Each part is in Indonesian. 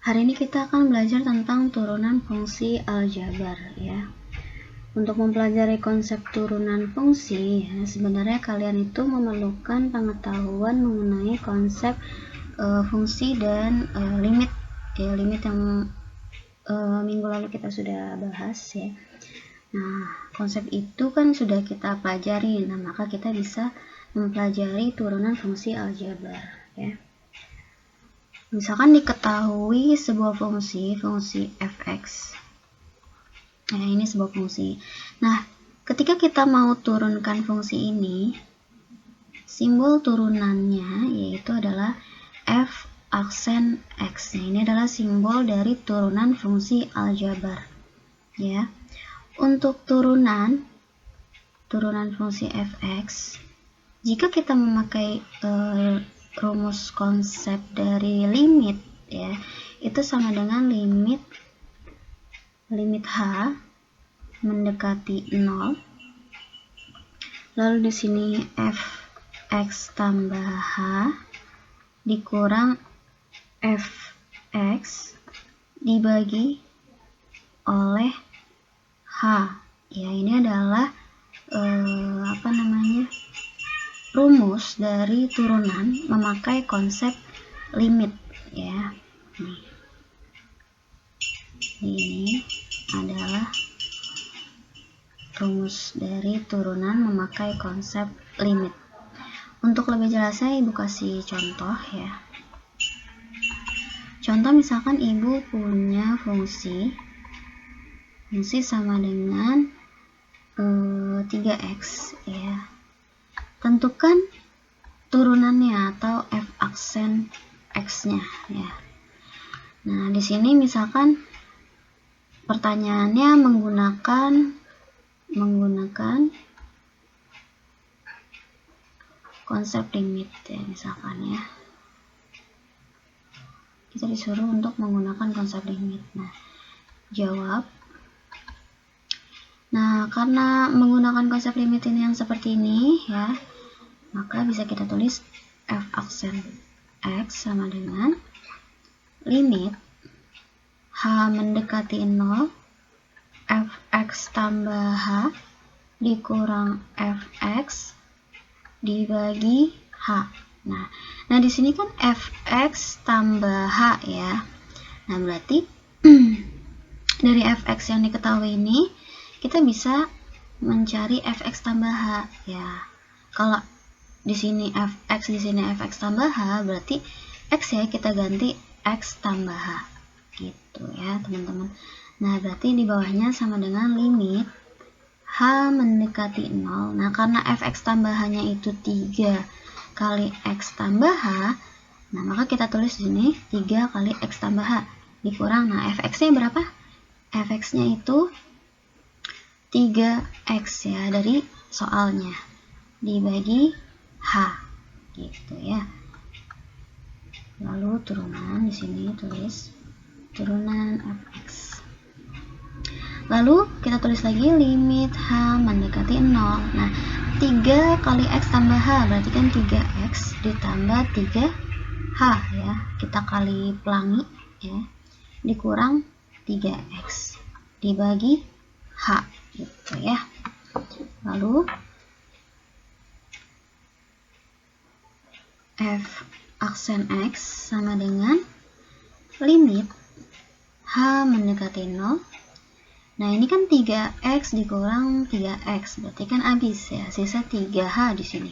Hari ini kita akan belajar tentang turunan fungsi aljabar ya. Untuk mempelajari konsep turunan fungsi, ya, sebenarnya kalian itu memerlukan pengetahuan mengenai konsep fungsi dan limit ya, limit yang minggu lalu kita sudah bahas ya. Nah, konsep itu kan sudah kita pelajari, nah maka kita bisa mempelajari turunan fungsi aljabar ya. Misalkan diketahui sebuah fungsi fx. Nah, ini sebuah fungsi. Nah, ketika kita mau turunkan fungsi ini, simbol turunannya yaitu adalah f aksen x. Nah, ini adalah simbol dari turunan fungsi aljabar. Ya. Untuk turunan fungsi fx, jika kita memakai rumus konsep dari limit ya, itu sama dengan limit h mendekati 0, lalu di sini fx tambah h dikurang fx dibagi oleh h ya. Ini adalah rumus dari turunan memakai konsep limit ya. Ini adalah rumus dari turunan memakai konsep limit. Untuk lebih jelasnya Ibu kasih contoh ya. Contoh misalkan Ibu punya fungsi sama dengan 3x ya. Tentukan turunannya atau f aksen x-nya ya. Nah, di sini misalkan pertanyaannya menggunakan konsep limit ya, misalkan ya. Kita disuruh untuk menggunakan konsep limit. Nah, jawab. Nah, karena menggunakan konsep limit ini yang seperti ini ya, maka bisa kita tulis f aksen x sama dengan limit h mendekati 0 fx tambah h dikurang fx dibagi h. Nah di sini kan fx tambah h ya. Nah, berarti dari fx yang diketahui ini kita bisa mencari fx tambah h ya. Kalau di sini fx, di sini fx tambah h, berarti x ya kita ganti x tambah h gitu ya teman-teman. Nah, berarti di bawahnya sama dengan limit h mendekati 0. Nah, karena fx tambah h-nya itu 3 kali x tambah h, nah maka kita tulis di sini 3 kali x tambah h dikurang, nah fx-nya berapa? Fx-nya itu 3x ya dari soalnya dibagi h gitu ya. Lalu turunan di sini tulis turunan fx. Lalu kita tulis lagi limit h mendekati 0. Nah, 3 kali x tambah h berarti kan 3x ditambah 3h ya. Kita kali pelangi ya. Dikurang 3x dibagi h gitu ya. Lalu f aksen x sama dengan limit h mendekati 0. Nah, ini kan 3x dikurang 3x, berarti kan habis ya, sisa 3h di sini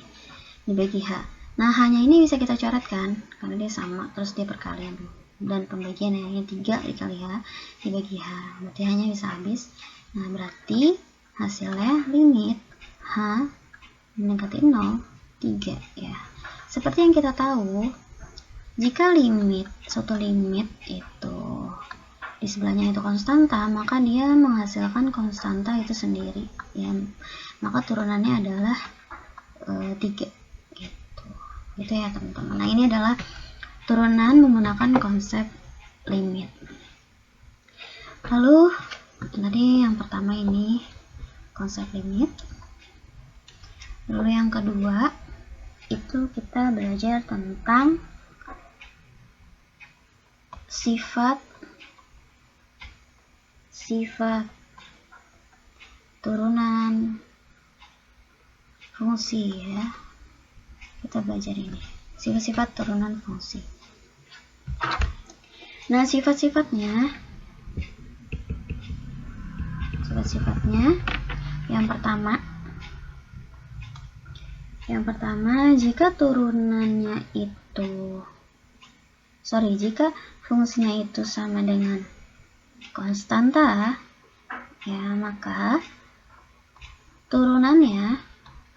dibagi h. Nah, h-nya ini bisa kita coretkan karena dia sama, terus dia perkalian dan pembagian yang 3 dikali h dibagi h, berarti h-nya bisa habis. Nah, berarti hasilnya limit h mendekati 0 3 ya. Seperti yang kita tahu, jika suatu limit itu di sebelahnya itu konstanta, maka dia menghasilkan konstanta itu sendiri ya. Maka turunannya adalah 3 gitu. Gitu ya teman-teman. Nah, ini adalah turunan menggunakan konsep limit. Lalu tadi yang pertama ini konsep limit. Lalu yang kedua itu kita belajar tentang sifat turunan fungsi ya. Kita belajar ini, sifat-sifat turunan fungsi. Nah, sifat-sifatnya yang pertama, jika fungsinya itu sama dengan konstanta ya, maka turunannya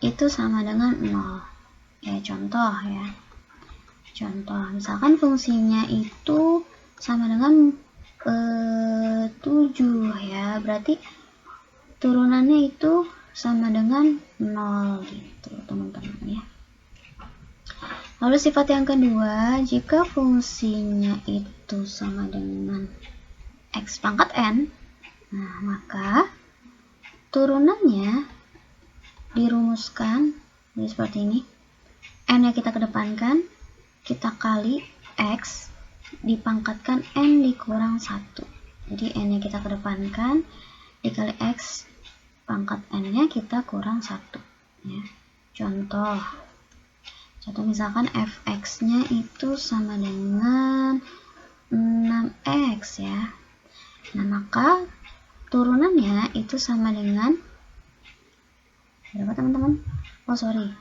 itu sama dengan 0 ya. Contoh misalkan fungsinya itu sama dengan 7 ya, berarti turunannya itu sama dengan 0 gitu teman-teman ya. Lalu sifat yang kedua, jika fungsinya itu sama dengan x pangkat n, nah maka turunannya dirumuskan jadi seperti ini. N nya kita kedepankan, kita kali x dipangkatkan n dikurang 1. Jadi n nya kita kedepankan dikali x pangkat n nya kita kurang 1 ya. Contoh misalkan fx nya itu sama dengan 6x ya. Nah, maka turunannya itu sama dengan berapa teman-teman? Oh sorry.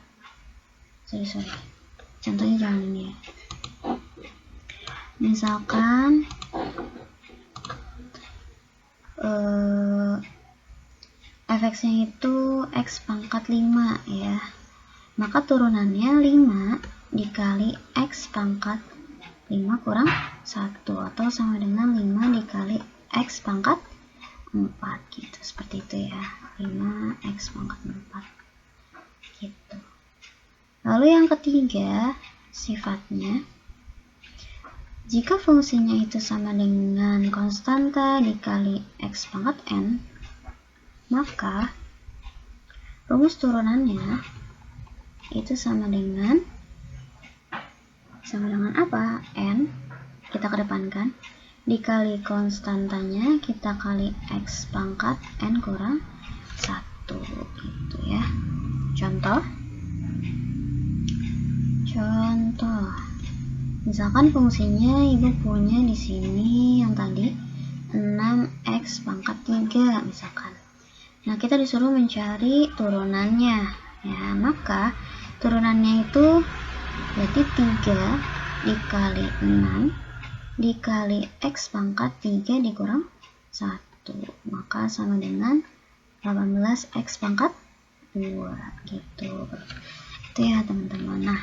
Contohnya jangan ini ya. Misalkan fx nya itu x pangkat 5 ya. Maka turunannya 5 dikali x pangkat 5 kurang 1 atau sama dengan 5 dikali x pangkat 4 gitu, seperti itu ya. 5x pangkat 4 gitu. Lalu yang ketiga sifatnya, jika fungsinya itu sama dengan konstanta dikali x pangkat n, maka rumus turunannya itu sama dengan apa? N kita kedepankan dikali konstantanya kita kali x pangkat n kurang 1 gitu ya. Contoh misalkan fungsinya ibu punya di sini yang tadi 6x pangkat 3 misalkan. Nah, kita disuruh mencari turunannya ya, maka turunannya itu berarti 3 dikali 6 dikali x pangkat 3 dikurang 1, maka sama dengan 18x pangkat 2 gitu. Itu ya teman-teman. Nah,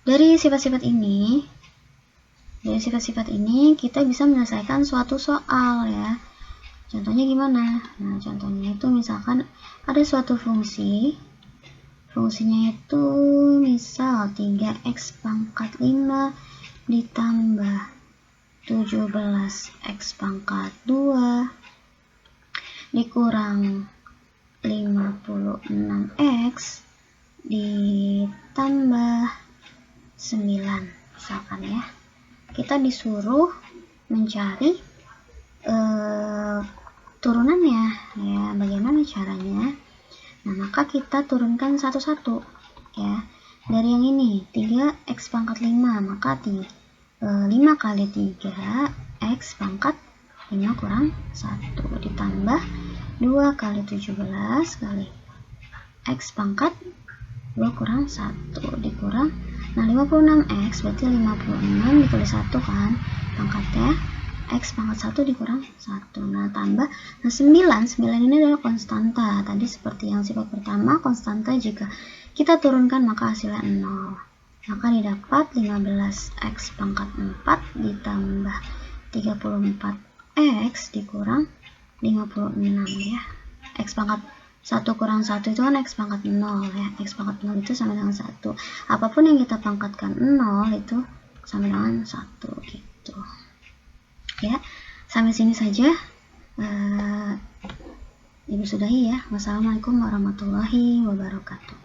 dari sifat-sifat ini kita bisa menyelesaikan suatu soal ya. Contohnya gimana? Nah, contohnya itu misalkan ada suatu fungsinya itu misal 3x pangkat 5 ditambah 17x pangkat 2 dikurang 56x ditambah 9 misalkan ya. Kita disuruh mencari turunannya ya. Bagaimana caranya? Nah, maka kita turunkan satu-satu ya. Dari yang ini 3x pangkat 5, maka 5 kali 3 x pangkat 5 kurang 1 ditambah 2 kali 17 kali x pangkat 2 kurang 1 dikurang, nah 56x berarti 56 dikali 1 kan pangkatnya, x pangkat 1 dikurang 1, nah tambah, nah 9 ini adalah konstanta. Tadi seperti yang sifat pertama, konstanta jika kita turunkan maka hasilnya 0, maka didapat 15x pangkat 4 ditambah 34x dikurang 56 ya. X pangkat 1 kurang 1 itu kan x pangkat 0 ya. X pangkat 0 itu sama dengan 1. Apapun yang kita pangkatkan 0 itu sama dengan 1 gitu. Ya, sampai sini saja. Ibu sudahi ya. Wassalamualaikum warahmatullahi wabarakatuh.